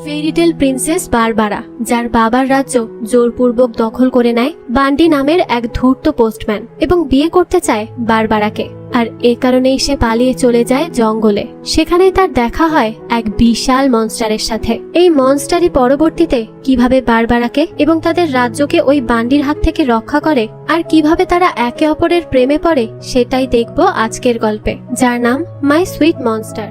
Fairy tale princess Barbara, যার বাবার রাজ্য জোরপূর্বক দখল করে নেয় বান্ডি নামের এক ধূর্ত পোস্টম্যান এবং বিয়ে করতে চায় বারবারাকে। আর এ কারণেই সে পালিয়ে চলে যায় জঙ্গলে। সেখানেই তার দেখা হয় এক বিশাল মনস্টারের সাথে। এই মনস্টারই পরবর্তীতে কিভাবে বারবারাকে এবং তাদের রাজ্যকে ওই বান্ডির হাত থেকে রক্ষা করে আর কিভাবে তারা একে অপরের প্রেমে পড়ে সেটাই দেখব আজকের গল্পে, যার নাম মাই সুইট মনস্টার।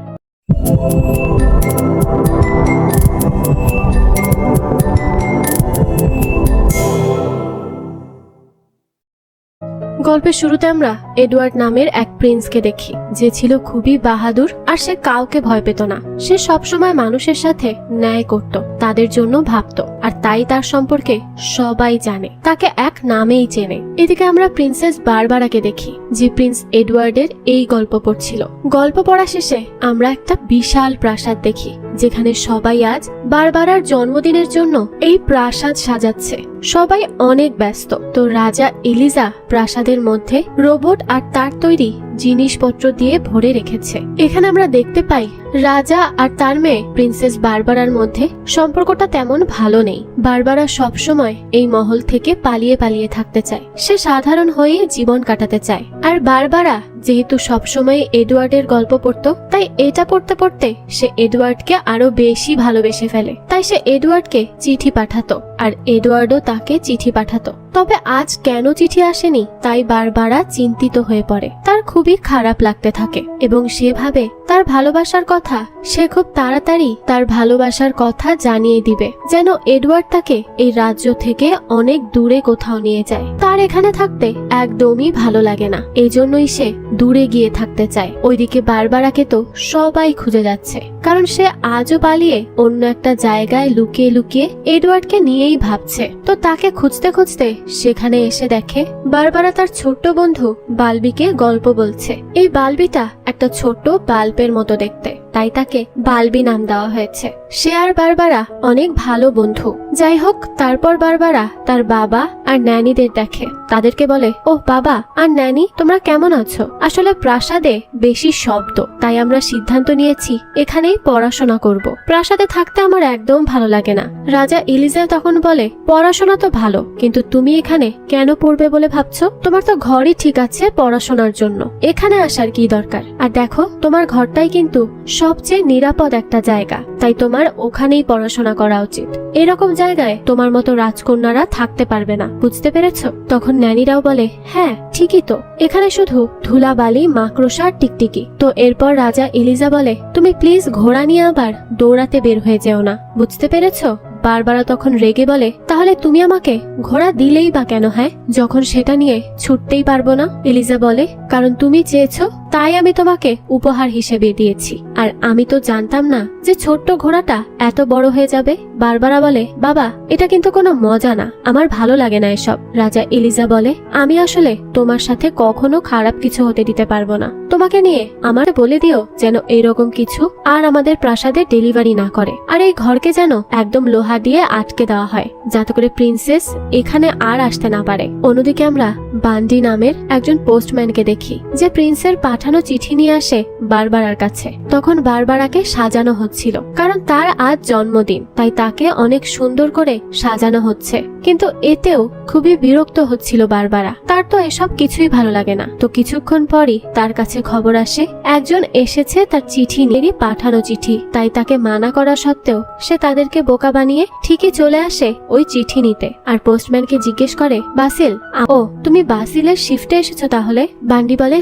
গল্পের শুরুতে আমরা এডওয়ার্ড নামের এক প্রিন্সকে দেখি, যে ছিল খুবই বাহাদুর আর সে কাউকে ভয় পেত না। সে সবসময় মানুষের সাথে ন্যায় করত, তাদের জন্য ভাবত, আর তাই তার সম্পর্কে সবাই জানে, তাকে এক নামেই চেনে। এদিকে আমরা প্রিন্সেস বারবারাকে দেখি, যে প্রিন্স এডওয়ার্ডের এই গল্প পড়ছিল। গল্প পড়া শেষে আমরা একটা বিশাল প্রাসাদ দেখি, যেখানে সবাই আজ বারবারার জন্মদিনের জন্য এই প্রাসাদ সাজাচ্ছে। সবাই অনেক ব্যস্ত। তো রাজা এলিজা প্রাসাদের মধ্যে রোবট আর তার তৈরি জিনিসপত্র দিয়ে ভরে রেখেছে। এখানে আমরা দেখতে পাই রাজা আর তার মেয়ে প্রিন্সেস বারবারার মধ্যে সম্পর্কটা তেমন ভালো নেই। বারবারা সবসময় এই মহল থেকে পালিয়ে পালিয়ে থাকতে চায়, সে সাধারণ হয়ে জীবন কাটাতে চায়। আর বারবারা যেহেতু সবসময় এডওয়ার্ডের গল্প পড়তো, তাই এটা পড়তে পড়তে সে এডওয়ার্ডকে আরো বেশি ভালোবেসে ফেলে। তাই সে এডওয়ার্ডকে চিঠি পাঠাতো, আর এডওয়ার্ডও তাকে চিঠি পাঠাতো। তবে আজ কেন চিঠি আসেনি তাই বারবারা চিন্তিত হয়ে পড়ে। তার খুবই খারাপ লাগতে থাকে এবং সে ভাবে তার ভালোবাসার কথা সে খুব তাড়াতাড়ি তার ভালোবাসার কথা জানিয়ে দিবে, যেন এডওয়ার্ড তাকে এই রাজ্য থেকে অনেক দূরে কোথাও নিয়ে যায়। তার এখানে থাকতে একদমই ভালো লাগে না, এই জন্যই সে দূরে গিয়ে থাকতে চায়। ওইদিকে বারবারাকে তো সবাই খুঁজে যাচ্ছে, কারণ সে আজও পালিয়ে অন্য একটা জায়গায় লুকিয়ে লুকিয়ে এডওয়ার্ডকে নিয়েই ভাবছে। তো তাকে খুঁজতে খুঁজতে সেখানে এসে দেখে বারবারা তার ছোট্ট বন্ধু বালবিকে গল্প বলছে। এই বালবিটা একটা ছোট্ট বাল্বের মতো দেখতে, তাই তাকে বালবি নাম দেওয়া হয়েছে। সে আর বারবারা অনেক ভালো বন্ধু। যাই হোক, তারপর বারবারা তার বাবা আর ন্যানিদের দেখে, তাদেরকে বলে, ও বাবা আর ন্যানি, তোমরা কেমন আছো? আসলে প্রাসাদে বেশি শব্দ, তাই আমরা সিদ্ধান্ত নিয়েছি এখানেই পড়াশোনা করব। প্রাসাদে থাকতে আমার একদম ভালো লাগে না। রাজা এলিজা তখন বলে, পড়াশোনা তো ভালো, কিন্তু তুমি এখানে কেন পড়বে বলে ভাবছো? তোমার তো ঘরই ঠিক আছে পড়াশোনার জন্য, এখানে আসার কি দরকার? আর দেখো, তোমার ঘরটাই কিন্তু সবচেয়ে নিরাপদ একটা জায়গা, তাই তোমার ওখানেই পড়াশোনা করা উচিত। এরকম জায়গায় তোমার মতো রাজকন্যারা থাকতে পারবে না, বুঝতে পেরেছো? তখন ন্যানিরাও বলে, হ্যাঁ ঠিকই তো, এখানে শুধু ধুলাবালি, মাকড়সা আর টিকটিকি। তো এরপর রাজা এলিজা বলে, তুমি প্লিজ ঘোড়া নিয়ে আবার দৌড়াতে বের হয়ে যেও না, বুঝতে পেরেছো? বারবারা তখন রেগে বলে, তাহলে তুমি আমাকে ঘোড়া দিলেই বা কেন, হ্যাঁ, যখন সেটা নিয়ে ছুটতেই পারবো না? এলিজা বলে, কারণ তুমি চেয়েছো তাই আমি তোমাকে উপহার হিসেবে দিয়েছি, আর আমি তো জানতাম না যে ছোট্ট ঘোড়াটা এত বড় হয়ে যাবে। বারবারা বলে, বাবা এটা কিন্তু কোনো মজা না, আমার ভালো লাগে না এসব। রাজা এলিজা বলে, আমি আসলে তোমার সাথে কখনো খারাপ কিছু হতে দিতে পারবো না। তোমাকে নিয়ে আমার বলে দিও যেন এরকম কিছু আর আমাদের প্রাসাদে ডেলিভারি না করে, আর এই ঘরকে যেন একদম লোহা দিয়ে আটকে দেওয়া হয়, যাতে করে প্রিন্সেস এখানে আর আসতে না পারে। অন্যদিকে আমরা বান্ডি নামের একজন পোস্টম্যানকে দেখি, যে প্রিন্সের পাঠানো চিঠি নিয়ে আসে বারবারার কাছে। তখন বারবারাকে সাজানো হচ্ছিল, কারণ তার আজ জন্মদিন, তাই তাকে অনেক সুন্দর করে সাজানো হচ্ছে। কিন্তু এতেও খুবই বিরক্ত হচ্ছিল বারবারা, তার তো এসব কিছুই ভালো লাগে না। তো কিছুক্ষণ পরই তার কাছে খবর আসে একজন এসেছে তার চিঠি নিয়ে, পাঠানো চিঠি। তাই তাকে মানা করা সত্ত্বেও সে তাদেরকে বোকা বানিয়ে ঠিকই চলে আসে ওই চিঠি নিতে। আর পোস্টম্যানকে জিজ্ঞেস করে, বাসিল, ও তুমি বাসিলের শিফটে এসেছো তাহলে? বান্ডি বলে,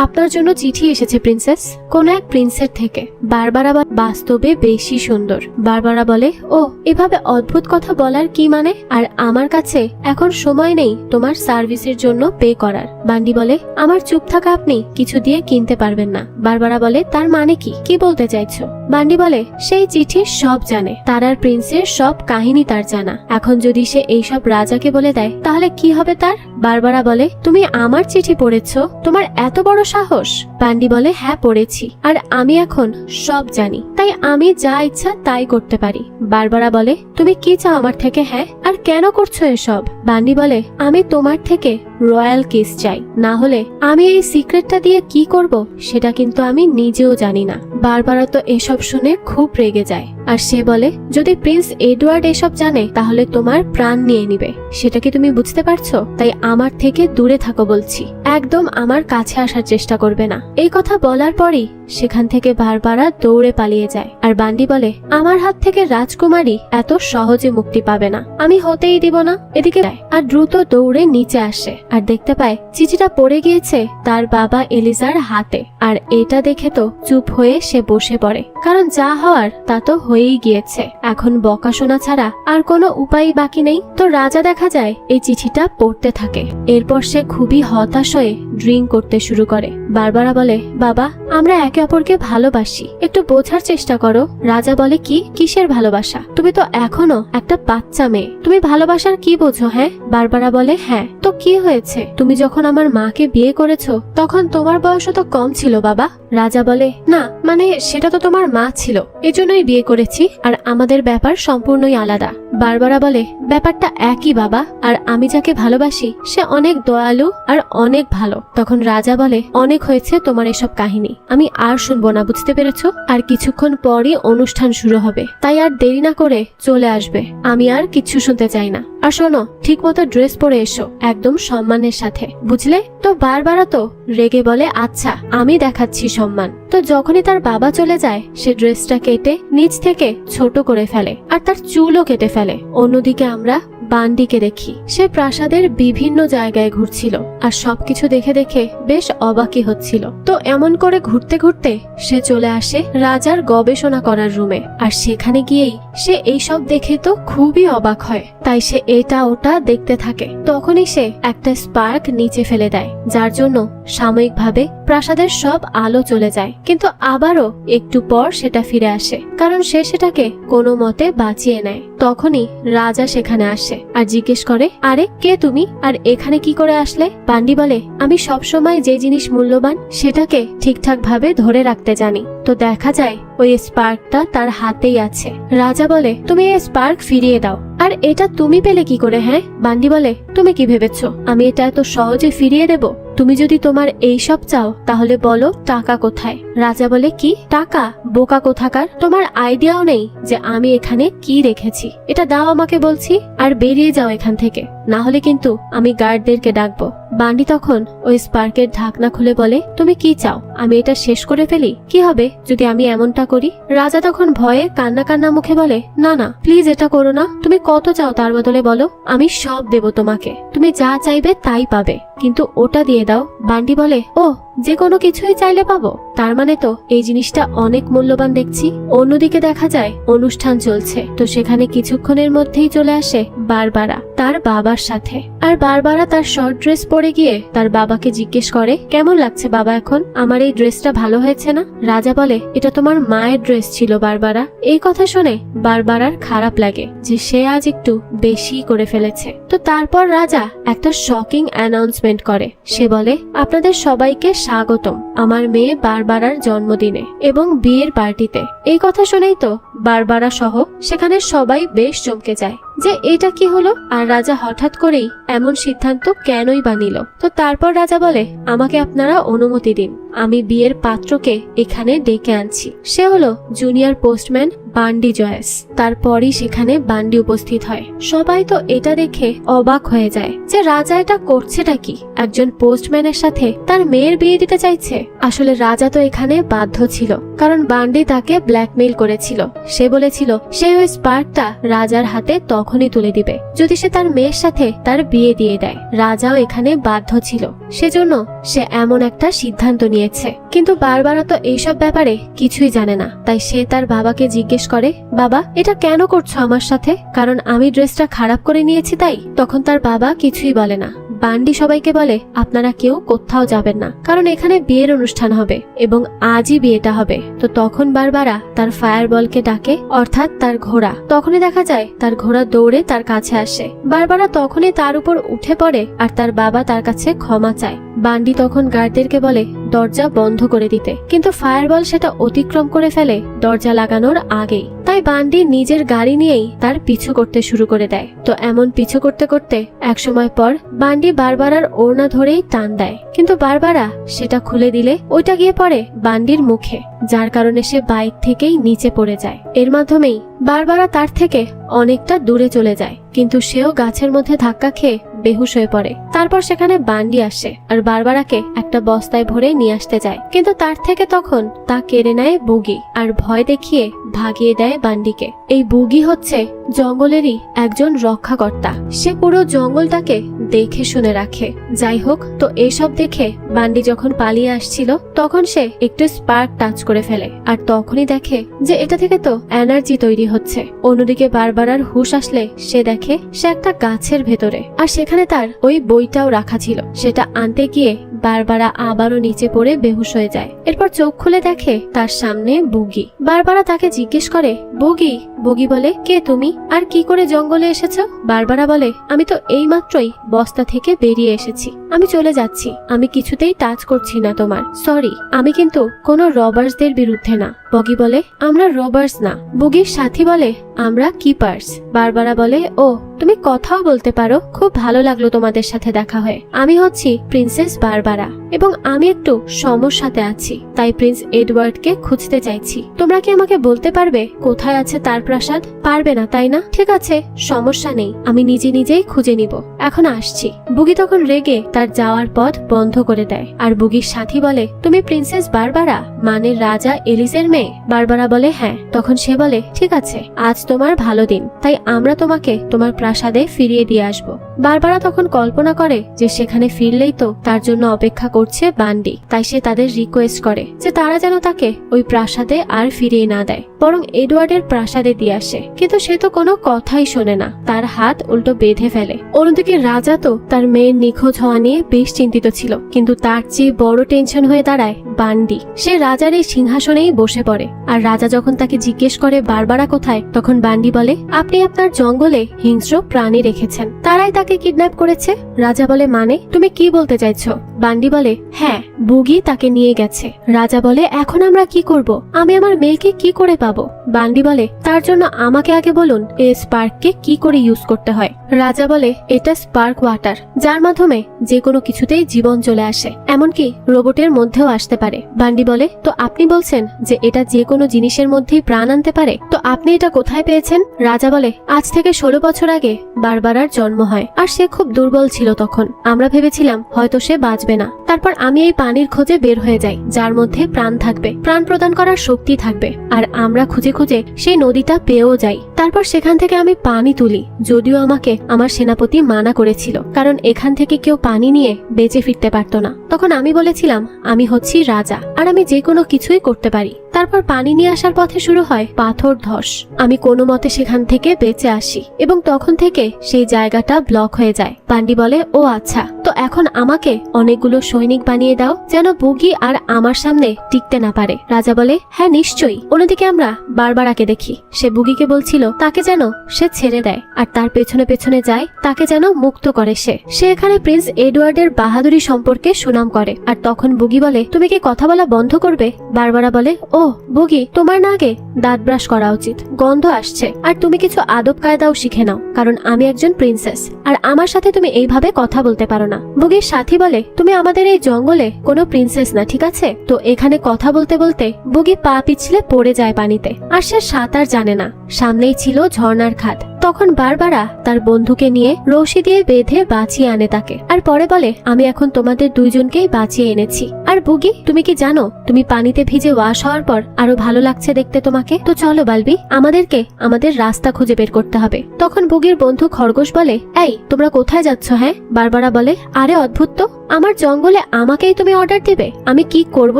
আপনার জন্য চিঠি এসেছে প্রিন্সেস, কোন এক প্রিন্সের থেকে। বারবারা বাস্তবে বেশি সুন্দর। বারবারা বলে, ও এভাবে অদ্ভুত কথা বলার কি মানে? আর আমার কাছে এখন সময় নেই তোমার সার্ভিসের জন্য পে করার। বান্ডি বলে, আমার চুপ থাকা আপনি কিছু দিয়ে কিনতে পারবেন না। বারবারা বলে, তার মানে কি বলতে চাইছো? বান্ডি বলে, সেই চিঠি সব জানে, তার আর প্রিন্সের সব কাহিনী তার জানা। এখন যদি সে এইসব রাজাকে বলে দেয় তাহলে কি হবে তার? বারবারা বলে, তুমি আমার চিঠি পড়েছো? তোমার এত বড় সাহস? বান্ডি বলে, হ্যাঁ পড়েছি, আর আমি এখন সব জানি, তাই আমি যা ইচ্ছা তাই করতে পারি। বারবারা বলে, তুমি কি চাও আমার থেকে? হ্যাঁ, আর আর কেন করছো এসব? বান্ডি বলে, আমি তোমার থেকে রয়্যাল কিস চাই, না হলে আমি এই সিক্রেটটা দিয়ে কি করব সেটা কিন্তু আমি নিজেও জানি না। বারবারা তো এসব শুনে খুব রেগে যায় আর সে বলে, যদি প্রিন্স এডওয়ার্ড এসব জানে তাহলে তোমার প্রাণ নিয়ে নিবে, সেটা কি তুমি বুঝতে পারছো? তাই আমার থেকে দূরে থাকো বলছি, একদম আমার কাছে আসার চেষ্টা করবে না। এই কথা বলার পরই সেখান থেকে বারবারা দৌড়ে পালিয়ে যায় আর বান্ডি বলে, আমার হাত থেকে রাজকুমারী এত সহজে মুক্তি পাবে না, আমি হতেই দিব না। এদিকে আর দ্রুত দৌড়ে নিচে আসে আর দেখতে পায় চিঠিটা পড়ে গিয়েছে তার বাবা এলিজার হাতে। আর এটা দেখে তো চুপ হয়ে সে বসে পড়ে, কারণ যা হওয়ার তা তো হয়েই গিয়েছে, এখন বকাশোনা ছাড়া আর কোনো উপায় বাকি নেই। তো রাজা দেখা যায় এই চিঠিটা পড়তে থাকে, এরপর সে খুবই হতাশ হয়ে ড্রিঙ্ক করতে শুরু করে। বারবারা বলে, বাবা আমরা একে অপরকে ভালোবাসি, একটু বোঝার চেষ্টা করো। রাজা বলে, কি কিসের ভালোবাসা? তুমি তো এখনো একটা বাচ্চা মেয়ে, তুমি ভালোবাসার কি বোঝো? হ্যাঁ। বারবারা বলে, হ্যাঁ তো কি হয়েছে? তুমি যখন আমার মাকে বিয়ে করেছো তখন তোমার বয়স তো কম ছিল বাবা। রাজা বলে, না মানে সেটা তো তোমার মা ছিল, এজন্যই বিয়ে করেছি, আর আমাদের ব্যাপার সম্পূর্ণই আলাদা। বারবারা বলে, ব্যাপারটা একই বাবা, আর আমি যাকে ভালোবাসি সে অনেক দয়ালু আর অনেক ভালো। তখন রাজা বলে, অনেক হয়েছে তোমার এসব কাহিনী, আমি আর শুনবো না, বুঝতে পেরেছো? আর কিছুক্ষণ পরই অনুষ্ঠান শুরু হবে, তাই আর দেরি না করে চলে আসবে, আমি আর কিচ্ছু শুনতে চাই না। আর শোনো, ঠিক মতো ড্রেস পরে এসো, একদম সম্মানের সাথে, বুঝলে? তো বারবারা তো রেগে বলে, আচ্ছা আমি দেখাচ্ছি সম্মান। তো যখনই তার বাবা চলে যায় সে ড্রেসটা কেটে নিচ থেকে ছোট করে ফেলে আর তার চুলও কেটে ফেলে। অন্যদিকে আমরা বান্ডিকে দেখি, সে প্রাসাদের বিভিন্ন জায়গায় ঘুরছিল আর সবকিছু দেখে দেখে বেশ অবাকই হচ্ছিল। তো এমন করে ঘুরতে ঘুরতে সে চলে আসে রাজার গবেষণা করার রুমে, আর সেখানে গিয়েই সে এইসব দেখে তো খুবই অবাক হয়, তাই সে এটা ওটা দেখতে থাকে। তখনই সে একটা স্পার্ক নিচে ফেলে দেয়, যার জন্য সাময়িকভাবে প্রাসাদের সব আলো চলে যায়, কিন্তু আবারও একটু পর সেটা ফিরে আসে, কারণ সে সেটাকে কোনো মতে বাঁচিয়ে নেয়। তখনই রাজা সেখানে আসে আর জিজ্ঞেস করে, আরে কে তুমি, আর এখানে কি করে আসলে? বান্ডি বলে, আমি সবসময় যে জিনিস মূল্যবান সেটাকে ঠিকঠাক ভাবে ধরে রাখতে জানি। তো দেখা যায় ওই স্পার্কটা তার হাতেই আছে। রাজা বলে, তুমি এই স্পার্ক ফিরিয়ে দাও। আর এটা তুমি পেলে কি করে? হ্যাঁ। বান্ডি বলে, তুমি কি ভেবেছো আমি এটা এত সহজে ফিরিয়ে দেব? তুমি যদি তোমার এইসব চাও তাহলে বলো টাকা কোথায়? রাজা বলে, কি টাকা? বোকা কোথাকার, তোমার আইডিয়াও নেই যে আমি এখানে কি রেখেছি। এটা দাও আমাকে বলছি, আর বেরিয়ে যাও এখান থেকে, না হলে কিন্তু আমি গার্ডদেরকে ডাকবো। বান্ডি তখন ওই স্পার্কের ঢাকনা খুলে বলে, তুমি কি চাও আমি এটা শেষ করে ফেলি? কি হবে যদি আমি এমনটা করি? রাজা তখন ভয়ে কান্না কান্না মুখে বলে, না না প্লিজ এটা করো না, তুমি কত চাও তার বদলে বলো, আমি সব দেব তোমাকে, তুমি যা চাইবে তাই পাবে, কিন্তু ওটা দিয়ে দাও। বান্ডি বলে, ও যে কোনো কিছুই চাইলে পাবো, তার মানে তো এই জিনিসটা অনেক মূল্যবান দেখছি। অন্যদিকে দেখা যায় অনুষ্ঠান চলছে, তো সেখানে কিছুক্ষণের মধ্যেই চলে আসে বারবারা তার বাবার সাথে। আর বারবারা তার শর্ট ড্রেস পরে গিয়ে তার বাবাকে জিজ্ঞেস করে, কেমন লাগছে বাবা এখন? আমার এই ড্রেসটা ভালো হয়েছে না? রাজা বলে, এটা তোমার মায়ের ড্রেস ছিল বারবারা। এই কথা শুনে বারবারার খারাপ লাগে যে সে আজ একটু বেশি করে ফেলেছে। তো তারপর রাজা একটা শকিং অ্যানাউন্সমেন্ট করে, সে বলে, আপনাদের সবাইকে স্বাগতম আমার মেয়ে বারবারার জন্মদিনে এবং বিয়ের পার্টিতে। এই কথা শুনেই তো বারবারা সহ সেখানে সবাই বেশ চমকে যায় যে এটা কি হলো, আর রাজা হঠাৎ করেই এমন সিদ্ধান্ত কেনই বা নিল। তো তারপর রাজা বলে, আমাকে আপনারা অনুমতি দিন, আমি বিয়ের পাত্রকে এখানে ডেকে আনছি। সে হলো জুনিয়র পোস্টম্যান বান্ডি জয়েস। তারপরই সেখানে বান্ডি উপস্থিত হয়। সবাই তো এটা দেখে অবাক হয়ে যায় যে রাজা এটা করছেটা কি, একজন পোস্টম্যানের সাথে তার মেয়ের বিয়ে দিতে চাইছে। আসলে রাজা তো এখানে বাধ্য ছিল, কারণ বান্ডি তাকে ব্ল্যাকমেইল করেছিল। সে বলেছিল সে ওই স্পার্কটা রাজার হাতে তখনই তুলে দিবে যদি সে তার মেয়ের সাথে তার বিয়ে দিয়ে দেয়। রাজাও এখানে বাধ্য ছিল, সেজন্য সে এমন একটা সিদ্ধান্ত নিয়েছে। কিন্তু বারবারা তো এইসব ব্যাপারে কিছুই জানে না, তাই সে তার বাবাকে জিজ্ঞেস করে, বাবা এটা কেন করছো আমার সাথে? কারণ আমি ড্রেসটা খারাপ করে নিয়েছি তাই? তখন তার বাবা কিছুই বলে না। বান্ডি সবাইকে বলে, আপনারা কেউ কোথাও যাবেন না, কারণ এখানে বিয়ের অনুষ্ঠান হবে এবং আজই বিয়েটা হবে। তো তখন বারবারা তার ফায়ারবলকে ডাকে, অর্থাৎ তার ঘোড়া। তখনই দেখা যায় তার ঘোড়া দৌড়ে তার কাছে আসে। বারবারা তখনই তার উপর উঠে পড়ে আর তার বাবা তার কাছে ক্ষমা চায়। বান্ডি তখন গার্ডদেরকে বলে দরজা বন্ধ করে দিতে, কিন্তু ফায়ারবল সেটা অতিক্রম করে ফেলে দরজা লাগানোর আগেই। তাই বান্ডি নিজের গাড়ি নিয়েই তার পিছু করতে শুরু করে দেয়। তো এমন পিছু করতে করতে এক সময় পর বান্ডি বারবারার ওড়না ধরেই টান দেয়, কিন্তু বারবারা সেটা খুলে দিলে ওইটা গিয়ে পড়ে বান্ডির মুখে, যার কারণে সে বাইক থেকেই নিচে পড়ে যায়। এর মাধ্যমেই বারবারা তার থেকে অনেকটা দূরে চলে যায়, কিন্তু সেও গাছের মধ্যে ধাক্কা খেয়ে বেহুশ হয়ে পড়ে। তারপর সেখানে বান্ডি আসে আর বারবারাকে একটা বস্তায় ভরে নিয়ে আসতে যায়, কিন্তু তার থেকে তখন তা কেড়ে নেয় বুগি আর ভয় দেখিয়ে ভাগিয়ে দেয় বান্ডিকে। এই বুগি হচ্ছে জঙ্গলেরই একজন রক্ষাকর্তা, সে পুরো জঙ্গলটাকে দেখে শুনে রাখে। যাই হোক, তো এসব দেখে বান্ডি যখন পালিয়ে আসছিল তখন সে একটু স্পার্ক টাচ করে ফেলে, আর তখনই দেখে যে এটা থেকে তো এনার্জি তৈরি হচ্ছে। অন্যদিকে বারবারার হুঁশ আসলে সে দেখে সে একটা গাছের ভেতরে, আর সেখানে তার ওই বইটাও রাখা ছিল। সেটা আনতে গিয়ে বারবারা আবারও নিচে পড়ে বেহুশ হয়ে যায়। এরপর চোখ খুলে দেখে তার সামনে বুগি। বারবারা তাকে জিজ্ঞেস করে বুগি। বুগি বলে, কে তুমি, আর কি করে জঙ্গলে এসেছো? বারবারা বলে, আমি তো এইমাত্রই বস্তা থেকে বেরিয়ে এসেছি, আমি চলে যাচ্ছি, আমি কিছুতেই টাচ করছি না তোমার, সরি। আমি কিন্তু কোনো রবার্সদের বিরুদ্ধে না। বগি বলে, আমরা রবার্স না। বুগির সাথী বলে, আমরা কিপার্স। বারবারা বলে, ও তুমি কথাও বলতে পারো, খুব ভালো লাগলো তোমাদের সাথে দেখা হয়ে। আমি হচ্ছি প্রিন্সেস বারবারা এবং আমি একটু সমস্যাতে আছি, তাই প্রিন্স এডওয়ার্ডকে খুঁজতে চাইছি। তোমরা কি আমাকে বলতে পারবে কোথায় আছে তার প্রাসাদ? পারবে না তাই না? ঠিক আছে, সমস্যা নেই, আমি নিজে নিজেই খুঁজে নিব, এখন আসছি। বুগি তখন রেগে তার যাওয়ার পথ বন্ধ করে দেয়, আর বুগির সাথী বলে, তুমি প্রিন্সেস বারবারা, মানে রাজা এলিসের মেয়ে? বারবারা বলে, হ্যাঁ। তখন সে বলে, ঠিক আছে, আজ তোমার ভালো দিন, তাই আমরা তোমাকে তোমার প্রাসাদে ফিরিয়ে দিয়ে আসবো। বারবারা তখন কল্পনা করে যে সেখানে ফিরলেই তো তার জন্য অপেক্ষা করছে বান্ডি, তাই সে তাদের রিকোয়েস্ট করে যে তারা যেন তাকে ওই প্রাসাদে আর ফিরিয়ে না দেয়, বরং এডওয়ার্ডের প্রাসাদে দিয়ে আসে। কিন্তু সে তো কোনো কথাই শোনে না, তার হাত উল্টো বেঁধে ফেলে। অন্যদিকে রাজা তো তার মেয়ের নিখোঁজ হওয়া নিয়ে বেশ চিন্তিত ছিল, কিন্তু তার চেয়ে বড় টেনশন হয়ে দাঁড়ায় বান্ডি। সে রাজার এই সিংহাসনেই বসে পড়ে, আর রাজা যখন তাকে জিজ্ঞেস করে বারবারা কোথায়, তখন বান্ডি বলে, আপনি আপনার জঙ্গলে হিংস্র প্রাণী রেখেছেন, তারাই তাকে কিডন্যাপ করেছে। রাজা বলে, মানে তুমি কি বলতে চাইছো? বান্ডি বলে, হ্যাঁ, বুগি তাকে নিয়ে গেছে। রাজা বলে, এখন আমরা কি করব? আমি আমার মেয়েকে কি করে পাবো? বান্ডি বলে, তার জন্য আমাকে আগে বলুন এই স্পার্ককে কি করে ইউজ করতে হয়। রাজা বলে, এটা স্পার্ক ওয়াটার, যার মাধ্যমে যে কোনো কিছুতেই জীবন চলে আসে, এমনকি রোবটের মধ্যেও আসতে পারে। বান্ডি বলে, তো আপনি বলছেন যে এটা যে কোনো জিনিসের মধ্যেই প্রাণ আনতে পারে, তো আপনি এটা কোথায় পেয়েছেন? রাজা বলে, আজ থেকে 16 বছর আগে বারবারার জন্ম হয়, আর সে খুব দুর্বল ছিল তখন। আমরা ভেবেছিলাম হয়তো সে বাঁচবে না। তারপর আমি এই পানির খোঁজে বের হয়ে যাই, যার মধ্যে প্রাণ থাকবে, প্রাণ প্রদান করার শক্তি থাকবে, আর আমরা খুঁজে খুঁজে সেই নদীটা পেয়েও যাই। তারপর সেখান থেকে আমি পানি তুলি, যদিও আমাকে আমার সেনাপতি মানা করেছিল, কারণ এখান থেকে কেউ পানি নিয়ে বেঁচে ফিরতে পারতো না। তখন আমি বলেছিলাম আমি হচ্ছি রাজা, আর আমি যে কোনো কিছুই করতে পারি। তারপর পানি নিয়ে আসার পথে শুরু হয় পাথর ধস। আমি কোনো মতে সেখান থেকে বেঁচে আসি, এবং তখন থেকে সেই জায়গাটা ব্লক হয়ে যায়। বান্ডি বলে, ও আচ্ছা, তো এখন আমাকে অনেকগুলো সৈনিক বানিয়ে দাও, যেন বুগি আর আমার সামনে টিকতে না পারে। রাজা বলে, হ্যাঁ নিশ্চয়ই। অন্যদিকে আমরা বারবারাকে দেখি, সে বুগিকে বলছিল তাকে যেন সে ছেড়ে দেয়, আর তার পেছনে পেছনে যায়, তাকে যেন মুক্ত করে। সে এখানে প্রিন্স এডওয়ার্ডের বাহাদুরি সম্পর্কে সুনাম করে। আর তখন বুগি বলে, তুমি কি কথা বলা বন্ধ করবে? বারবারা বলে, ও বুগি, তোমার না আগে দাঁত ব্রাশ করা উচিত, গন্ধ আসছে, আর তুমি কিছু আদব কায়দাও শিখে নাও, কারণ আমি একজন প্রিন্সেস, আর আমার সাথে তুমি এইভাবে কথা বলতে পারো না। বুগির সাথী বলে, তুমি আমাদের এই জঙ্গলে কোনো প্রিন্সেস না, ঠিক আছে? তো এখানে কথা বলতে বলতে বুগি পা পিছলে পড়ে যায় পানিতে, আর সে সাঁতার জানে না। সামনেই ছিল ঝর্ণার খাদ। তখন বারবারা তার বন্ধুকে নিয়ে রশি দিয়ে বেঁধে বাঁচিয়ে আনে তাকে, আর পরে বলে, আমি এখন তোমাদের দুইজনকেই বাঁচিয়ে এনেছি। আর বুগি, তুমি কি জানো তুমি পানিতে ভিজে ওয়াশ হওয়ার পর আরো ভালো লাগছে দেখতে তোমাকে? তো চলো বালবি, আমাদেরকে আমাদের রাস্তা খুঁজে বের করতে হবে। তখন বুগির বন্ধু খরগোশ বলে, এই তোমরা কোথায় যাচ্ছ? হ্যাঁ? বারবারা বলে, আরে অদ্ভুত তো, আমার জঙ্গলে আমাকেই তুমি অর্ডার দিবে, আমি কি করব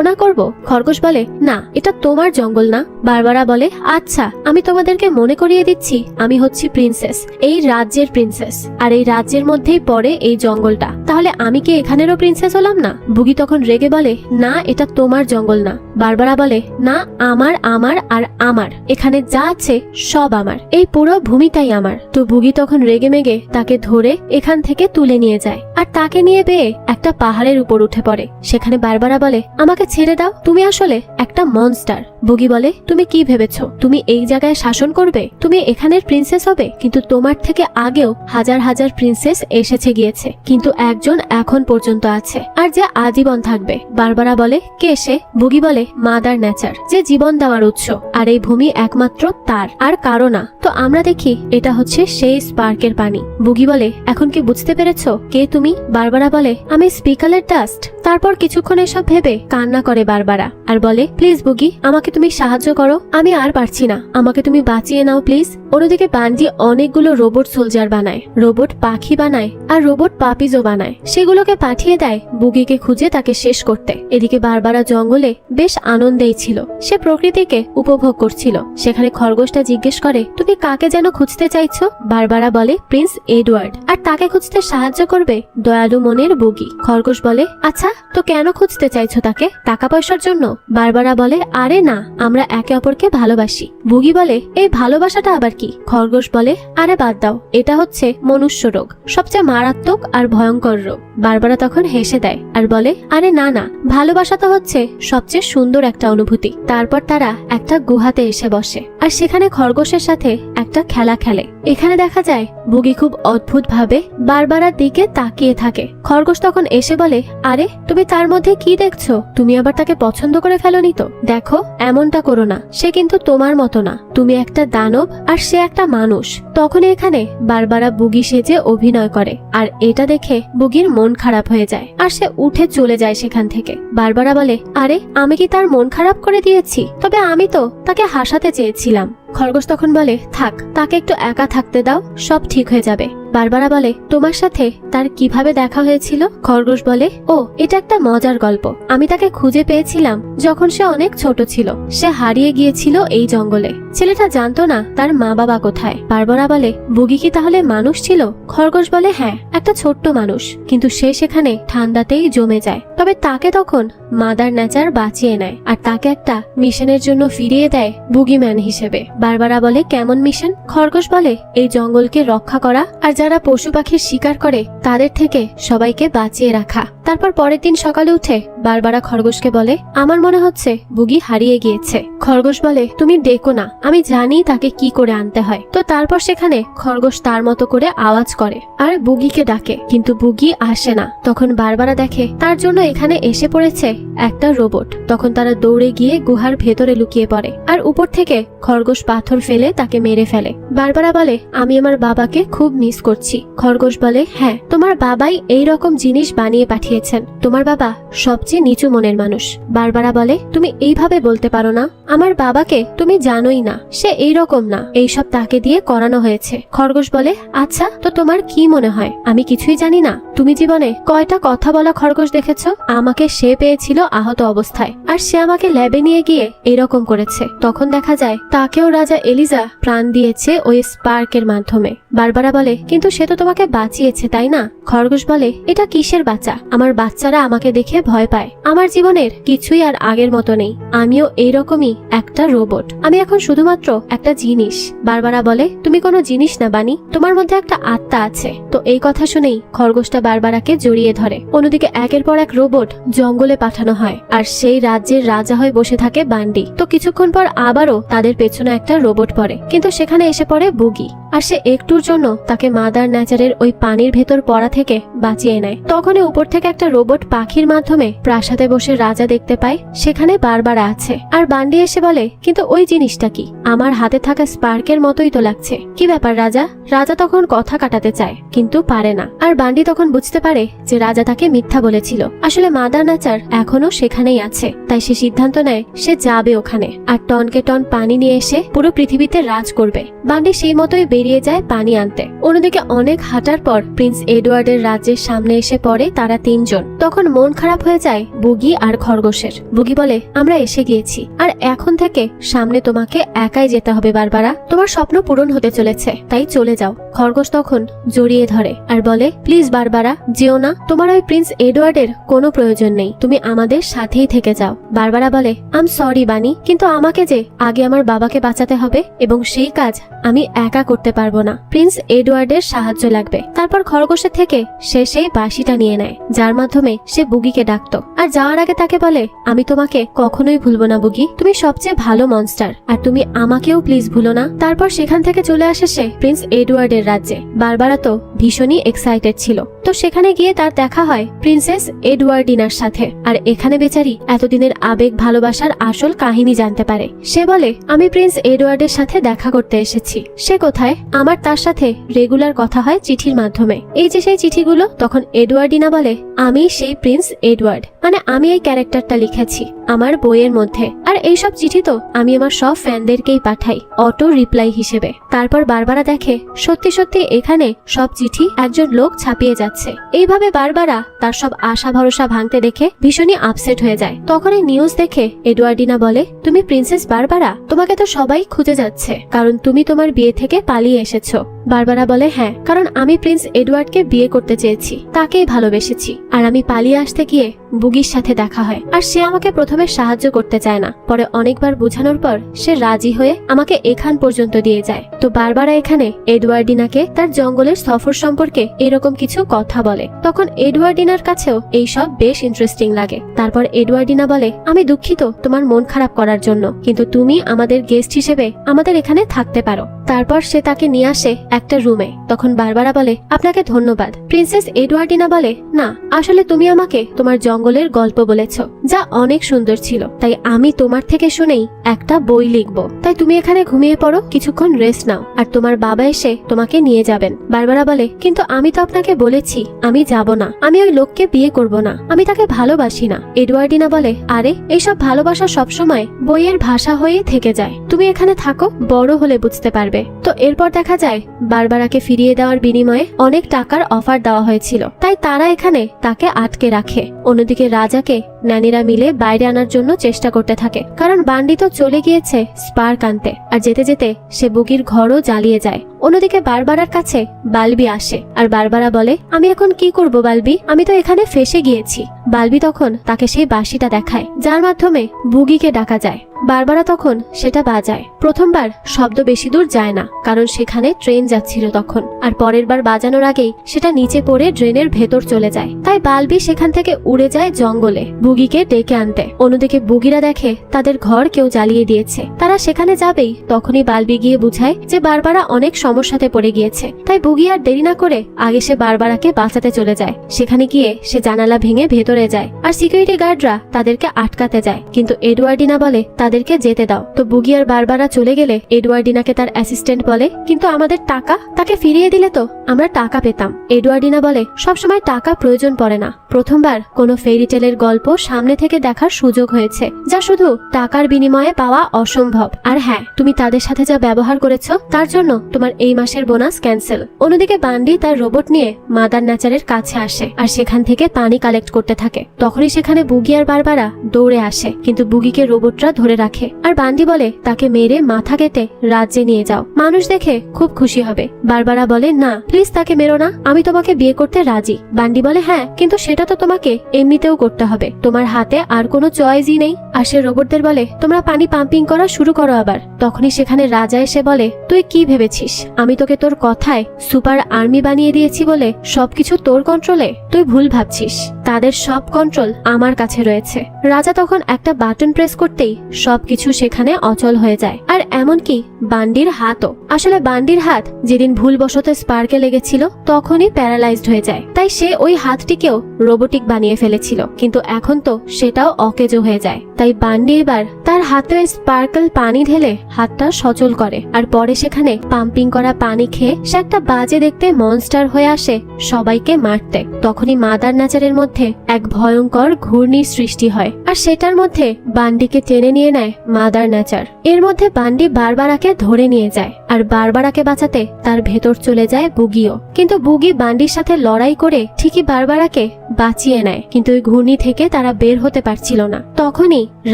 না করব? খরগোশ বলে, না, এটা তোমার জঙ্গল না। বারবারা বলে, আচ্ছা, আমি তোমাদেরকে মনে করিয়ে দিচ্ছি আমি হচ্ছি প্রিন্সেস, এই রাজ্যের প্রিন্সেস, আর এই রাজ্যের মধ্যেই পড়ে এই জঙ্গলটা, তাহলে আমি কি এখানেরও প্রিন্সেস হলাম না? বুগি তখন রেগে বলে, না, এটা তোমার জঙ্গল না। বারবারা বলে, না, আমার আমার আর আমার, এখানে যা আছে সব আমার, এই পুরো ভূমিটাই আমার। তো বুগি তখন রেগে মেগে তাকে ধরে এখান থেকে তুলে নিয়ে যায় আর তাকে নিয়ে বেয়ে একটা পাহাড়ের উপর উঠে পড়ে। সেখানে বারবারা বলে, আমাকে ছেড়ে দাও, তুমি আসলে একটা মনস্টার। বুগি বলে, তুমি কি ভেবেছো তুমি এই জায়গায় শাসন করবে? তুমি এখানের প্রিন্সেস হবে, কিন্তু তোমার থেকে আগেও হাজার হাজার প্রিন্সেস এসেছে গিয়েছে, কিন্তু একজন এখন পর্যন্ত আছে আর যে আজীবন থাকবে। বারবারা বলে, কে সে? বুগি বলে, মাদার নেচার, যে জীবন দেওয়ার উৎস, আর এই ভূমি একমাত্র তার, আর কারো না। তো আমরা দেখি এটা হচ্ছে সেই স্পার্কের পানি। বুগি বলে, এখন কি বুঝতে পেরেছো কে তুমি? বারবারা বলে, আমি স্পিকালের ডাস্ট। তারপর কিছুক্ষণ এসব ভেবে কান্না করে বারবারা আর বলে, প্লিজ বুগি, আমাকে তুমি সাহায্য করো, আমি আর পারছি না, আমাকে তুমি বাঁচিয়ে নাও প্লিজ। অন্যদিকে বান্ডি অনেকগুলো রোবট সোলজার বানায়, রোবট পাখি বানায় আর রোবট পাপিজও বানায়, সেগুলোকে পাঠিয়ে দেয় বুগিকে খুঁজে তাকে শেষ করতে। এদিকে বারবারা জঙ্গলে বেশ আনন্দেই ছিল, সে প্রকৃতিকে উপভোগ করছিল। সেখানে খরগোশটা জিজ্ঞেস করে, তুমি কাকে যেন খুঁজতে চাইছো? বারবারা বলে, প্রিন্স এডওয়ার্ড, আর তাকে খুঁজতে সাহায্য করবে দয়ালু মনের বুগি। খরগোশ বলে, আচ্ছা, তো কেন খুঁজতে চাইছো তাকে? টাকা পয়সার জন্য? বারবারা বলে, আরে না, আমরা একে অপরকে ভালোবাসি। বুগি বলে, এই ভালোবাসাটা আবার কি? খরগোশ বলে, আরে বাদ দাও, এটা হচ্ছে মনুষ্য রোগ, সবচেয়ে মারাত্মক আর ভয়ঙ্কর রোগ। বারবারা তখন হেসে দেয় আর বলে, আরে না না, ভালোবাসা তো হচ্ছে সবচেয়ে সুন্দর একটা অনুভূতি। তারপর তারা একটা গুহাতে এসে বসে আর সেখানে খরগোশের সাথে একটা খেলা খেলে। এখানে দেখা যায় বুগি খুব অদ্ভুত ভাবে বারবারার দিকে তাকিয়ে থাকে। খরগোশ তখন এসে বলে, আরে তুমি তার মধ্যে কি দেখছো? তুমি আবার তাকে পছন্দ করে ফেলোনি তো? দেখো, এমনটা করো না, সে কিন্তু তোমার মতো না, তুমি একটা দানব আর সে একটা মানুষ। তখন এখানে বারবারা বুগি সেজে অভিনয় করে আর এটা দেখে বুগির মন খারাপ হয়ে যায় আর সে উঠে চলে যায় সেখান থেকে। বারবারা বলে, আরে আমি কি তার মন খারাপ করে দিয়েছি? তবে আমি তো তাকে হাসাতে চেয়েছিলাম। খরগোশ তখন বলে, থাক, তাকে একটু একা থাকতে দাও, সব ঠিক হয়ে যাবে। বারবারা বলে, তোমার সাথে তার কিভাবে দেখা হয়েছিল? খরগোশ বলে, ও, এটা একটা মজার গল্প। আমি তাকে খুঁজে পেয়েছিলাম যখন সে অনেক ছোট ছিল, সে হারিয়ে গিয়েছিল এই জঙ্গলে। ছেলেটা জানতো না তার মা বাবা কোথায়। বারবারা বলে, বুগি কি তাহলে মানুষ ছিল? খরগোশ বলে, হ্যাঁ, একটা ছোট্ট মানুষ, কিন্তু সে সেখানে ঠান্ডাতেই জমে যায়। তবে তাকে তখন মাদার নেচার বাঁচিয়ে নেয় আর তাকে একটা মিশনের জন্য ফিরিয়ে দেয় বুগিম্যান হিসেবে। বারবারা বলে, কেমন মিশন? খরগোশ বলে, এই জঙ্গলকে রক্ষা করা আর যারা পশু পাখির শিকার করে তাদের থেকে সবাইকে বাঁচিয়ে রাখা। তারপর পরের দিন সকালে উঠে বারবারা খরগোশকে বলে, আমার মনে হচ্ছে বুগি হারিয়ে গিয়েছে। খরগোশ বলে, তুমি ডেকো না, আমি জানি তাকে কি করে আনতে হয়। তো তারপর সেখানে খরগোশ তার মতো করে আওয়াজ করে আর বুগিকে ডাকে, কিন্তু বুগি আসে না। তখন বারবারা দেখে তার জন্য এখানে এসে পড়েছে একটা রোবট। তখন তারা দৌড়ে গিয়ে গুহার ভেতরে লুকিয়ে পড়ে আর উপর থেকে খরগোশ পাথর ফেলে তাকে মেরে ফেলে। বারবারা বলে, আমি আমার বাবাকে খুব মিস করছি। খরগোশ বলে, হ্যাঁ, তোমার বাবাই এই রকম জিনিস বানিয়ে পাঠিয়েছেন, তোমার বাবা সবচেয়ে নিচু মনের মানুষ। বারবারা বলে, তুমি এইভাবে বলতে পারো না, আমার বাবাকে তুমি জানোই না, সে এইরকম না, এইসব তাকে দিয়ে করানো হয়েছে। খরগোশ বলে, আচ্ছা, তো তোমার কি মনে হয় আমি কিছুই জানি না? তুমি জীবনে কয়টা কথা বলা খরগোশ দেখেছো? আমাকে সে পেয়েছিল আহত অবস্থায় আর সে আমাকে ল্যাবে নিয়ে গিয়ে এরকম করেছে। তখন দেখা যায় তাকেও রাজা এলিজা প্রাণ দিয়েছে ওই স্পার্কের মাধ্যমে। বারবারা বলে, কিন্তু সে তো তোমাকে বাঁচিয়েছে, তাই না? খরগোশ বলে, এটা কিসের বাচ্চা? আমার বাচ্চারা আমাকে দেখে ভয় পায়। আমার জীবনের কিছুই আর আগের মতো নেই, আমিও এইরকমই একটা রোবট, আমি এখন শুধুমাত্র একটা জিনিস। বারবারা বলে, তুমি কোনো জিনিস না বানি, তোমার মধ্যে একটা আত্মা আছে। তো এই কথা শুনেই খরগোশটা বারবারাকে জড়িয়ে ধরে। অন্যদিকে একের পর এক রোবট জঙ্গলে পাঠানো হয় আর সেই রাজ্যের রাজা হয়ে বসে থাকে বান্ডি। তো কিছুক্ষণ পর আবারও তাদের পেছনে একটা রোবট পড়ে, কিন্তু সেখানে এসে পড়ে বুগি আর সে একটুর জন্য তাকে মাদার নেচারের ওই পানির ভেতর পড়া থেকে বাঁচিয়ে নেয়। তখনই উপর থেকে একটা রোবট পাখির মাধ্যমে প্রাসাদে বসে রাজা দেখতে পায় সেখানে বারবারা আছে। আর বান্ডি এসে বলে, কিন্তু ওই জিনিসটা কি? আমার হাতে থাকা স্পার্কের মতোই তো লাগছে, কি ব্যাপার রাজা? রাজা তখন কথা কাটাতে চায় কিন্তু পারে না। আর বান্ডি তখন বুঝতে পারে যে রাজা তাকে মিথ্যা বলেছিল, আসলে মাদার নেচার এখনো সেখানেই আছে। তাই সে সিদ্ধান্ত নেয় সে যাবে ওখানে আর টনকে টন পানি নিয়ে এসে পুরো পৃথিবীতে রাজ করবে। বান্ডি সেই মতোই বেরিয়ে যায় পানি আনতে। অন্যদিকে অনেক হাঁটার পর প্রিন্স এডওয়ার্ডের রাজ্যের সামনে এসে পড়ে তারা তিনজন। তখন মন খারাপ হয়ে যায় বুগি আর খরগোশের। বুগি বলে, আমরা এসে গিয়েছি, আর এখন থেকে সামনে তোমাকে একাই যেতে হবে বারবারা। তোমার স্বপ্ন পূরণ হতে চলেছে, তাই চলে যাও। খরগোশ তখন জড়িয়ে ধরে আর বলে, প্লিজ বারবারা যেও না, তোমার ওই প্রিন্স এডওয়ার্ডের কোনো প্রয়োজন নেই, তুমি আমাদের সাথেই থেকে যাও। বারবারা বলে, আম সরি বানি, কিন্তু আমাকে যে আগে আমার বাবাকে বাঁচাতে হবে এবং সেই কাজ আমি একা করতে পারবো না, প্রিন্স এডওয়ার্ডের সাহায্য লাগবে। তারপর খরগোশের থেকে সে সেই বাঁশিটা নিয়ে নেয়, যার মাধ্যমে সে বুগিকে ডাকতো। আর যাওয়ার আগে তাকে বলে, আমি তোমাকে কখনোই ভুলবো না বুগি, তুমি সবচেয়ে ভালো মনস্টার, আর তুমি আমাকেও প্লিজ ভুলো না। তারপর সেখান থেকে চলে আসে সে প্রিন্স এডওয়ার্ডের রাজ্যে। বারবারা তো ভীষণই এক্সাইটেড ছিল। তো সেখানে গিয়ে তার দেখা হয় প্রিন্সেস এডওয়ার্ডিনার সাথে। আর এখানে বেচারি এতদিনের আবেগ ভালোবাসার আসল কাহিনী জানতে পারে। সে বলে, আমি প্রিন্স এডওয়ার্ডের সাথে দেখা করতে এসেছি। সে কোথায়? আমার তার সাথে রেগুলার কথা হয় চিঠির মাধ্যমে। এই যে সেই চিঠিগুলো। তখন এডওয়ার্ডিনা বলে, আমি সেই প্রিন্স এডওয়ার্ড, মানে আমি এই ক্যারেক্টারটা লিখেছি আমার বইয়ের মধ্যে, আর এইসব চিঠি তো আমি আমার সব ফ্যানদেরকেই পাঠাই অটো রিপ্লাই হিসেবে। তারপর বারবারা দেখে সত্যি সত্যি এখানে সব চিঠি একজন লোক ছাপিয়ে যাচ্ছে। এইভাবে বারবারা তার সব আশা ভরসা ভাঙতে দেখে ভীষণই আপসেট হয়ে যায়। তখন এই নিউজ দেখে এডওয়ার্ডিনা বলে, তুমি প্রিন্সেস বারবারা? তোমাকে তো সবাই খুঁজে যাচ্ছে, কারণ তুমি তোমার বিয়ে থেকে পালিয়ে এসেছো। বারবারা বলে, হ্যাঁ, কারণ আমি প্রিন্স এডওয়ার্ডকে বিয়ে করতে চেয়েছি, তাকেই ভালোবেসেছি, আর আমি পালিয়ে আসতে গিয়ে বুগির সাথে দেখা হয়, আর সে আমাকে প্রথমে সাহায্য করতে চায় না, পরে অনেকবার বোঝানোর পর সে রাজি হয়ে আমাকে এখান পর্যন্ত দিয়ে যায়। তো বারবারা এখানে এডওয়ার্ডিনাকে তার জঙ্গলের সফর সম্পর্কে এরকম কিছু কথা বলে। তখন এডওয়ার্ডিনার কাছেও এইসব বেশ ইন্টারেস্টিং লাগে। তারপর এডওয়ার্ডিনা বলে, আমি দুঃখিত তোমার মন খারাপ করার জন্য, কিন্তু তুমি আমাদের গেস্ট হিসেবে আমাদের এখানে থাকতে পারো। তারপর সে তাকে নিয়ে আসে একটা রুমে। তখন বারবারা বলে, আপনাকে ধন্যবাদ। প্রিন্সেস এডওয়ার্ডিনা বলে, না, আসলে তুমি আমাকে তোমার জঙ্গলের গল্প বলেছো, যা অনেক সুন্দর ছিল, তাই আমি তোমার থেকে শুনেই একটা বই লিখবো। তাই তুমি এখানে ঘুমিয়ে পড়ো, কিছুক্ষণ রেস্ট নাও, আর তোমার বাবা এসে তোমাকে নিয়ে যাবেন। বারবারা বলে, কিন্তু আমি তো আপনাকে বলেছি আমি যাব না, আমি ওই লোককে বিয়ে করব না, আমি তাকে ভালোবাসি না। এডওয়ার্ডিনা বলে, আরে এইসব ভালোবাসা সবসময় বইয়ের ভাষা হয়েই থেকে যায়, তুমি এখানে থাকো, বড় হলে বুঝতে পারবে। তো এরপর দেখা যায় বারবারাকে ফিরিয়ে দেওয়ার বিনিময়ে অনেক টাকার অফার দেওয়া হয়েছিল, তাই তারা এখানে তাকে আটকে রাখে। অন্যদিকে রাজাকে ন্যানিরা মিলে বাইরে আনার জন্য চেষ্টা করতে থাকে, কারণ বান্ডি তো চলে গিয়েছে স্পার্ক আনতে, আর যেতে যেতে সে বুগির ঘরও জ্বালিয়ে যায়। অন্যদিকে বারবারার কাছে বালবি আসে, আর বারবারা বলে, আমি এখন কি করব বালবি, আমি তো এখানে ফেসে গিয়েছি। বালবি তখন তাকে সেই বাঁশিটা দেখায়, যার মাধ্যমে বুগিকে ডাকা যায়। বারবারা তখন সেটা বাজায়। প্রথমবার শব্দ বেশি দূর যায় না, কারণ সেখানে ট্রেন যাচ্ছিল তখন, আর পরের বার বাজানোর আগেই সেটা নিচে পড়ে ড্রেনের ভেতর চলে যায়। তাই বালবি সেখান থেকে উড়ে যায় জঙ্গলে বুগিকে ডেকে আনতে। অন্যদিকে বুগিরা দেখে তাদের ঘর কেউ জ্বালিয়ে দিয়েছে। তারা সেখানে যাবেই তখনই বালবি গিয়ে বুঝায় যে বারবারা অনেক সমস্যাতে পড়ে গিয়েছে। তাই বুগি আর দেরি না করে আগে সে বারবারাকে বাঁচাতে চলে যায়। সেখানে গিয়ে সে জানালা ভেঙে ভেতরে যায়, আর সিকিউরিটি গার্ডরা তাদেরকে আটকাতে যায়, কিন্তু এডওয়ার্ডিনা বলে তাদেরকে যেতে দাও। তো বুগি আর বারবারা চলে গেলে এডওয়ার্ডিনাকে তার অ্যাসিস্ট্যান্ট বলে, কিন্তু আমাদের টাকা, তাকে ফিরিয়ে দিলে তো আমরা টাকা পেতাম। এডওয়ার্ডিনা বলে, সবসময় টাকা প্রয়োজন পড়ে না, প্রথমবার কোনো ফেরিটেলের গল্প সামনে থেকে দেখার সুযোগ হয়েছে, যা শুধু টাকার বিনিময়ে পাওয়া অসম্ভব। আর হ্যাঁ, তুমি তাদের সাথে যা ব্যবহার করেছো তার জন্য তোমার এই মাসের বোনাস ক্যান্সেল। অন্যদিকে বান্ডি তার রোবট নিয়ে মাদার নেচারের কাছে আসে, আর সেখান থেকে পানি কালেক্ট করতে থাকে। তখনই সেখানে বুগি আর বারবারা দৌড়ে আসে, কিন্তু বুগিকে রোবটরা ধরে রাখে, আর বান্ডি বলে তাকে মেরে মাথা কেটে রাজ্যে নিয়ে যাও, মানুষ দেখে খুব খুশি হবে। বারবারা বলে, না প্লিজ তাকে মেরো না, আমি তোমাকে বিয়ে করতে রাজি। বান্ডি বলে, হ্যাঁ, কিন্তু সেটা তো তোমাকে এমনিতেও করতে হবে, তোমার হাতে আর কোনো চয়েসই নেই। আর সে রোবটদের বলে, তোমরা পানি পাম্পিং করা শুরু করো আবার। তখনই সেখানে রাজা এসে বলে, তুই কি ভেবেছিস আমি তোকে তোর কথায় সুপার আর্মি বানিয়ে দিয়েছি বলে সবকিছু তোর কন্ট্রোলে? তুই ভুল ভাবছিস, তাদের সব কন্ট্রোল আমার কাছে রয়েছে। রাজা তখন একটা বাটন প্রেস করতেই সবকিছু সেখানে অচল হয়ে যায়, আর এমনকি বান্ডির হাতও। আসলে বান্ডির হাত যেদিন ভুলবশত স্পার্কে লেগেছিল তখনই প্যারালাইজড হয়ে যায়, তাই সে ওই হাতটিকেও রোবোটিক বানিয়ে ফেলেছিল, কিন্তু এখন তো সেটাও অকেজো হয়ে যায়। তাই বান্ডি এবার তার হাতে স্পার্কল পানি ঢেলে হাতটা সচল করে আর পরে সেখানে পাম্পিং করা পানি খেয়ে সে একটা বাজে দেখতে মনস্টার হয়ে আসে সবাইকে মারতে। তখনই মাদার নেচারের মধ্যে এক ভয়ঙ্কর ঘূর্ণির সৃষ্টি হয় আর সেটার মধ্যে বান্ডিকে টেনে নিয়ে নেয় মাদার নেচার। এর মধ্যে বান্ডি বারবারাকে ধরে নিয়ে যায় আর বারবারাকে বাঁচাতে তার ভেতর চলে যায় বুগিও। কিন্তু বুগি বান্ডির সাথে লড়াই করে ঠিকই বারবারাকে বাঁচিয়ে নেয়, কিন্তু ওই ঘূর্ণি থেকে তারা বের হতে পারছিল না। তখনই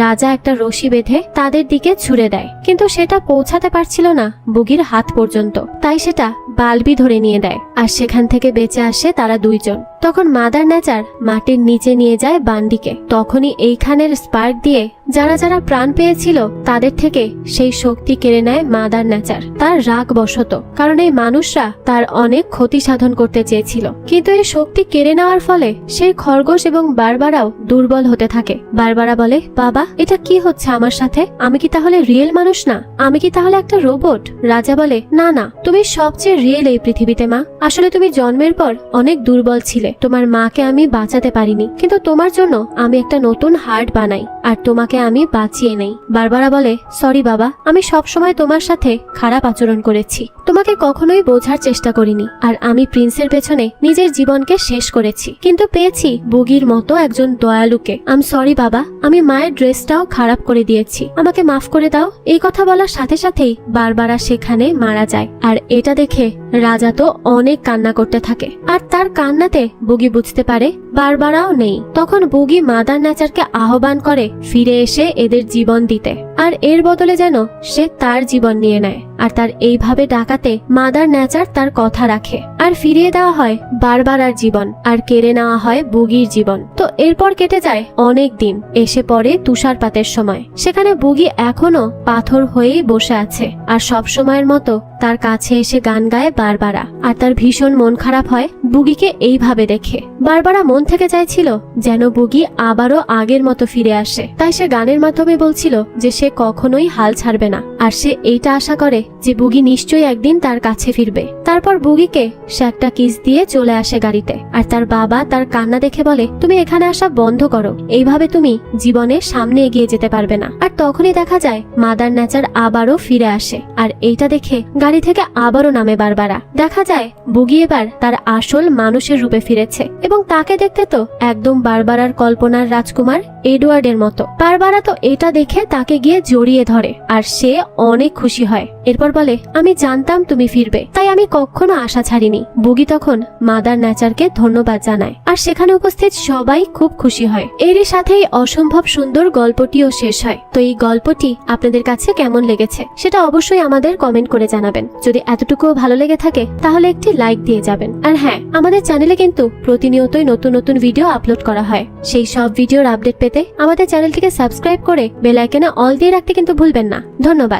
রাজা একটা রশি বেঁধে তাদের দিকে ছুড়ে দেয়, কিন্তু সেটা পৌঁছাতে পারছিল না বুগির হাত পর্যন্ত, তাই সেটা বালবি ধরে নিয়ে দেয় আর সেখান থেকে বেঁচে আসে তারা দুইজন। তখন মাদার নেচার মাটির নিচে নিয়ে যায় বান্ডিকে। তখনই এইখানের স্পার্ক দিয়ে যারা যারা প্রাণ পেয়েছিল তাদের থেকে সেই শক্তি কেড়ে নেয় মাদার নেচার তার রাগ বশত, কারণ এই মানুষরা তার অনেক ক্ষতি সাধন করতে চেয়েছিল। কিন্তু এই শক্তি কেড়ে নেওয়ার ফলে সেই খরগোশ এবং বারবারাও দুর্বল হতে থাকে। বারবারা বলে, বাবা এটা কি হচ্ছে আমার সাথে? আমি কি তাহলে রিয়েল মানুষ না? আমি কি তাহলে একটা রোবট? রাজা বলে, না না, তুমি সবচেয়ে রিয়েল এই পৃথিবীতে মা। আসলে তুমি জন্মের পর অনেক দুর্বল ছিলে, তোমার মাকে আমি বাঁচাতে পারিনি, কিন্তু তোমার জন্য আমি একটা নতুন হার্ট বানাই আর তোমাকে আমি বাঁচিয়ে নেই। বারবারা বলে, সরি বাবা, আমি সব সময় তোমার সাথে খারাপ আচরণ করেছি, তোমাকে কখনোই বোঝার চেষ্টা করিনি, আর আমি প্রিন্সের পেছনে নিজের জীবনকে শেষ করেছি, কিন্তু পেয়েছি বুগির মতো একজন দয়ালুকে। আম সরি বাবা, আমি মায়ের ড্রেসটাও খারাপ করে দিয়েছি, আমাকে মাফ করে দাও। এই কথা বলার সাথে সাথেই বারবারা সেখানে মারা যায়। আর এটা দেখে রাজা তো অনেক কান্না করতে থাকে, আর তার কান্নাতে বুগি বুঝতে পারে বারবারাও নেই। তখন বুগি মাদার নেচারকে আহ্বান করে ফিরে এসে এদের জীবন দিতে, আর এর বদলে যেন সে তার জীবন নিয়ে নেয়। আর তার এইভাবে ডাকাতে মাদার নেচার তার কথা রাখে আর ফিরিয়ে দেওয়া হয় বারবারার জীবন আর কেড়ে নেওয়া হয় বুগির জীবন। তো এরপর কেটে যায় অনেক দিন, এসে পড়ে তুষারপাতের সময়। সেখানে বুগি এখনো পাথর হয়েই বসে আছে আর সব সময়ের মতো তার কাছে এসে গান গায় বারবারা। আর তার ভীষণ মন খারাপ হয় বুগিকে এইভাবে দেখে। বারবারা মন থেকে চাইছিল যেন বুগি আবারও আগের মতো ফিরে আসে, তাই সে গানের মাধ্যমে বলছিল যে সে কখনোই হাল ছাড়বে না, আর সে এইটা আশা করে যে বুগি নিশ্চয়ই একদিন তার কাছে ফিরবে। তারপর বুগিকে সে একটা কিস দিয়ে চলে আসে গাড়িতে, আর তার বাবা তার কান্না দেখে বলে, তুমি এখানে আসা বন্ধ করো, এইভাবে তুমি জীবনে সামনে এগিয়ে যেতে পারবে না। আর তখনই দেখা যায় মাদার নেচার আবারও ফিরে আসে, আর এইটা দেখে গাড়ি থেকে আবারও নামে বারবারা। দেখা যায় বুগি এবার তার আসল মানুষের রূপে ফিরেছে, এবং তাকে দেখতে তো একদম বারবারার কল্পনার রাজকুমার এডওয়ার্ডের মতো। বারবারা তো এটা দেখে তাকে গিয়ে জড়িয়ে ধরে আর সে অনেক খুশি হয়। এরপর বলে, আমি জানতাম তুমি ফিরবে, তাই আমি কখনো আশা ছাড়িনি। বুগি তখন মাদার নেচারকে ধন্যবাদ জানায়, আর সেখানে উপস্থিত সবাই খুব খুশি হয়। এরই সাথেই অসম্ভব সুন্দর গল্পটিও শেষ হয়। তো এই গল্পটি আপনাদের কাছে কেমন লেগেছে সেটা অবশ্যই আমাদের কমেন্ট করে জানাবেন। যদি এতটুকুও ভালো লেগে থাকে তাহলে একটি লাইক দিয়ে যাবেন। আর হ্যাঁ, আমাদের চ্যানেলে কিন্তু প্রতিনিয়তই নতুন নতুন ভিডিও আপলোড করা হয়। সেই সব ভিডিওর আপডেট পেতে আমাদের চ্যানেলটিকে সাবস্ক্রাইব করে বেল আইকনে অল দিয়ে রাখতে কিন্তু ভুলবেন না। ধন্যবাদ।